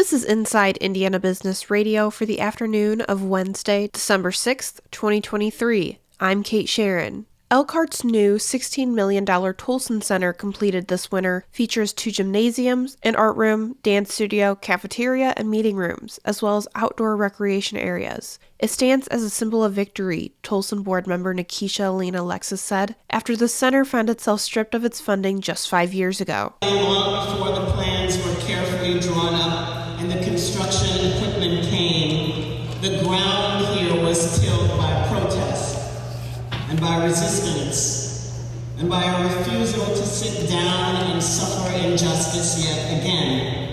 This is Inside Indiana Business Radio for the afternoon of Wednesday, December 6th, 2023. I'm Kate Sharon. Elkhart's new $16 million Tolson Center completed this winter features 2 gymnasiums, an art room, dance studio, cafeteria, and meeting rooms, as well as outdoor recreation areas. It stands as a symbol of victory, Tolson board member Nikisha Elena Alexis said, after the center found itself stripped of its funding just 5 years ago. Long before the plans were carefully drawn up and the construction equipment came, the ground here was tilled by protest and by resistance and by a refusal to sit down and suffer injustice yet again.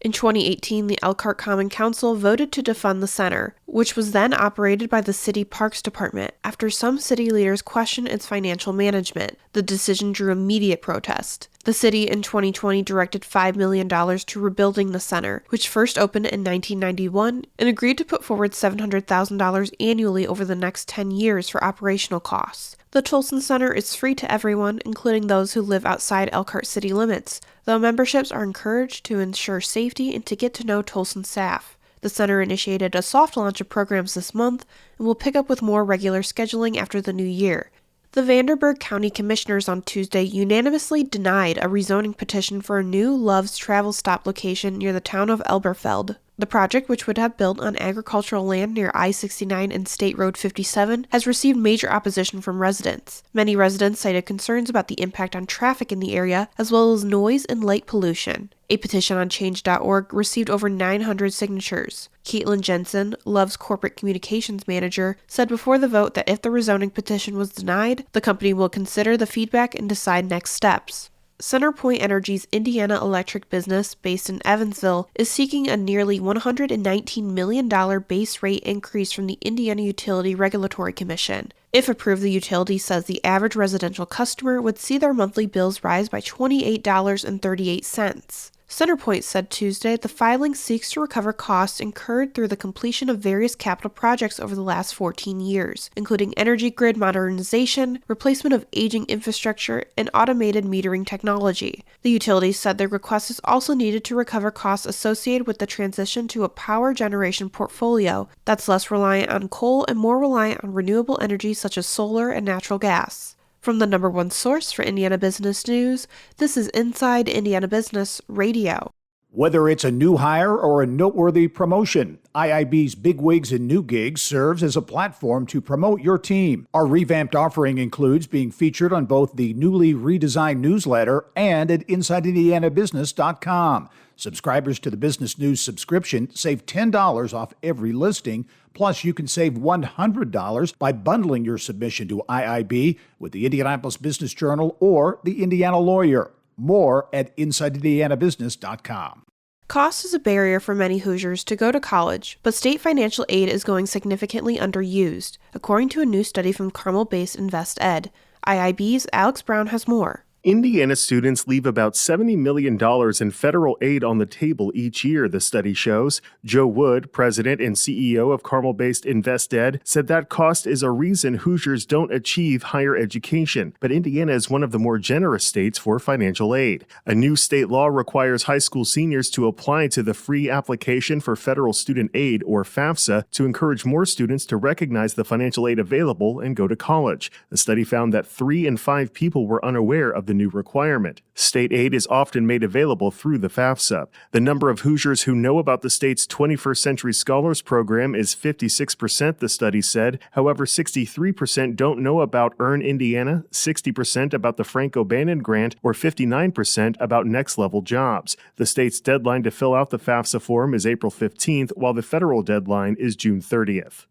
In 2018, the Elkhart Common Council voted to defund the center, which was then operated by the City Parks Department after some city leaders questioned its financial management. The decision drew immediate protest. The city in 2020 directed $5 million to rebuilding the center, which first opened in 1991, and agreed to put forward $700,000 annually over the next 10 years for operational costs. The Tolson Center is free to everyone, including those who live outside Elkhart city limits, though memberships are encouraged to ensure safety and to get to know Tolson staff. The center initiated a soft launch of programs this month and will pick up with more regular scheduling after the new year. The Vanderburgh County Commissioners on Tuesday unanimously denied a rezoning petition for a new Love's Travel Stop location near the town of Elberfeld. The project, which would have built on agricultural land near I-69 and State Road 57, has received major opposition from residents. Many residents cited concerns about the impact on traffic in the area, as well as noise and light pollution. A petition on change.org received over 900 signatures. Caitlin Jensen, Love's corporate communications manager, said before the vote that if the rezoning petition was denied, the company will consider the feedback and decide next steps. CenterPoint Energy's Indiana electric business, based in Evansville, is seeking a nearly $119 million base rate increase from the Indiana Utility Regulatory Commission. If approved, the utility says the average residential customer would see their monthly bills rise by $28.38. CenterPoint said Tuesday the filing seeks to recover costs incurred through the completion of various capital projects over the last 14 years, including energy grid modernization, replacement of aging infrastructure, and automated metering technology. The utility said their request is also needed to recover costs associated with the transition to a power generation portfolio that's less reliant on coal and more reliant on renewable energy such as solar and natural gas. From the number one source for Indiana business news, this is Inside Indiana Business Radio. Whether it's a new hire or a noteworthy promotion, IIB's Bigwigs and New Gigs serves as a platform to promote your team. Our revamped offering includes being featured on both the newly redesigned newsletter and at InsideIndianaBusiness.com. Subscribers to the Business News subscription save $10 off every listing. Plus, you can save $100 by bundling your submission to IIB with the Indianapolis Business Journal or the Indiana Lawyer. More at InsideIndianaBusiness.com. Cost is a barrier for many Hoosiers to go to college, but state financial aid is going significantly underused, according to a new study from Carmel-based InvestEd. IIB's Alex Brown has more. Indiana students leave about $70 million in federal aid on the table each year, the study shows. Joe Wood, president and CEO of Carmel-based InvestEd, said that cost is a reason Hoosiers don't achieve higher education, but Indiana is one of the more generous states for financial aid. A new state law requires high school seniors to apply to the Free Application for Federal Student Aid, or FAFSA, to encourage more students to recognize the financial aid available and go to college. The study found that 3 in 5 people were unaware of the new requirement. State aid is often made available through the FAFSA. The number of Hoosiers who know about the state's 21st Century Scholars Program is 56%, the study said. However, 63% don't know about Earn Indiana, 60% about the Frank O'Bannon Grant, or 59% about Next Level Jobs. The state's deadline to fill out the FAFSA form is April 15th, while the federal deadline is June 30th.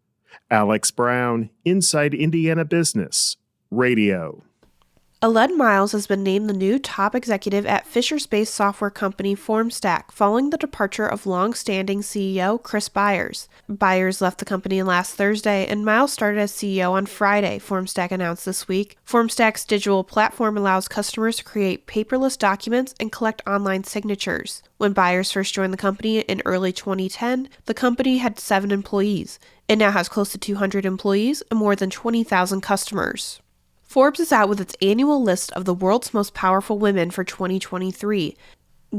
Alex Brown, Inside Indiana Business Radio. Aled Miles has been named the new top executive at Fisher-based software company Formstack following the departure of long-standing CEO Chris Byers. Byers left the company last Thursday, and Miles started as CEO on Friday, Formstack announced this week. Formstack's digital platform allows customers to create paperless documents and collect online signatures. When Byers first joined the company in early 2010, the company had 7 employees. It now has close to 200 employees and more than 20,000 customers. Forbes is out with its annual list of the world's most powerful women for 2023.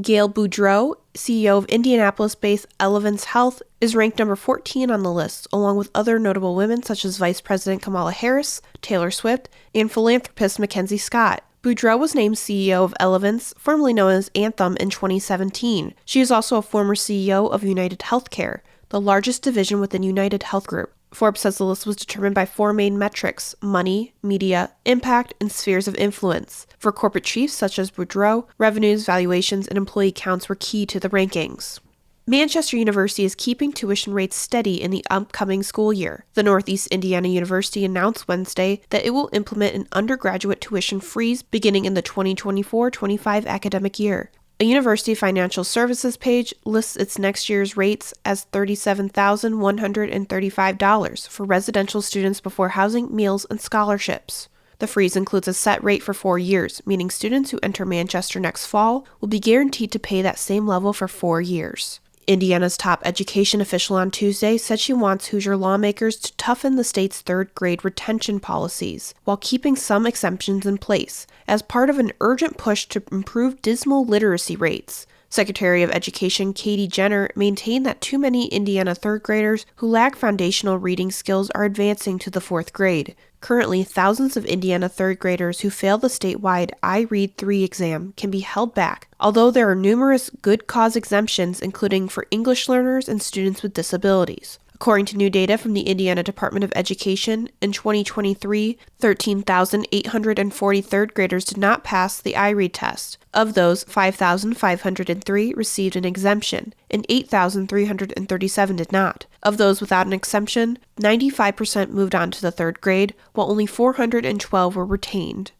Gail Boudreaux, CEO of Indianapolis-based Elevance Health, is ranked number 14 on the list, along with other notable women such as Vice President Kamala Harris, Taylor Swift, and philanthropist Mackenzie Scott. Boudreaux was named CEO of Elevance, formerly known as Anthem, in 2017. She is also a former CEO of United Healthcare, the largest division within United Health Group. Forbes says the list was determined by 4 main metrics: money, media, impact, and spheres of influence. For corporate chiefs such as Boudreaux, revenues, valuations, and employee counts were key to the rankings. Manchester University is keeping tuition rates steady in the upcoming school year. The Northeast Indiana University announced Wednesday that it will implement an undergraduate tuition freeze beginning in the 2024-25 academic year. A University Financial Services page lists its next year's rates as $37,135 for residential students before housing, meals, and scholarships. The freeze includes a set rate for 4 years, meaning students who enter Manchester next fall will be guaranteed to pay that same level for 4 years. Indiana's top education official on Tuesday said she wants Hoosier lawmakers to toughen the state's third-grade retention policies, while keeping some exemptions in place, as part of an urgent push to improve dismal literacy rates. Secretary of Education Katie Jenner maintained that too many Indiana third graders who lack foundational reading skills are advancing to the 4th grade. Currently, thousands of Indiana third graders who fail the statewide iRead 3 exam can be held back, although there are numerous good cause exemptions, including for English learners and students with disabilities. According to new data from the Indiana Department of Education, in 2023, 13,840 third graders did not pass the iRead test. Of those, 5,503 received an exemption, and 8,337 did not. Of those without an exemption, 95% moved on to the 3rd grade, while only 412 were retained.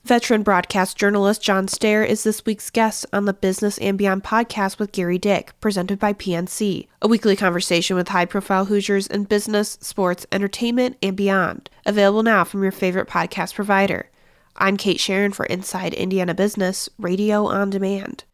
Veteran broadcast journalist John Stair is this week's guest on the Business and Beyond podcast with Gary Dick, presented by PNC, a weekly conversation with high-profile Hoosiers in business, sports, entertainment, and beyond. Available now from your favorite podcast provider. I'm Kate Sharon for Inside Indiana Business, Radio on Demand.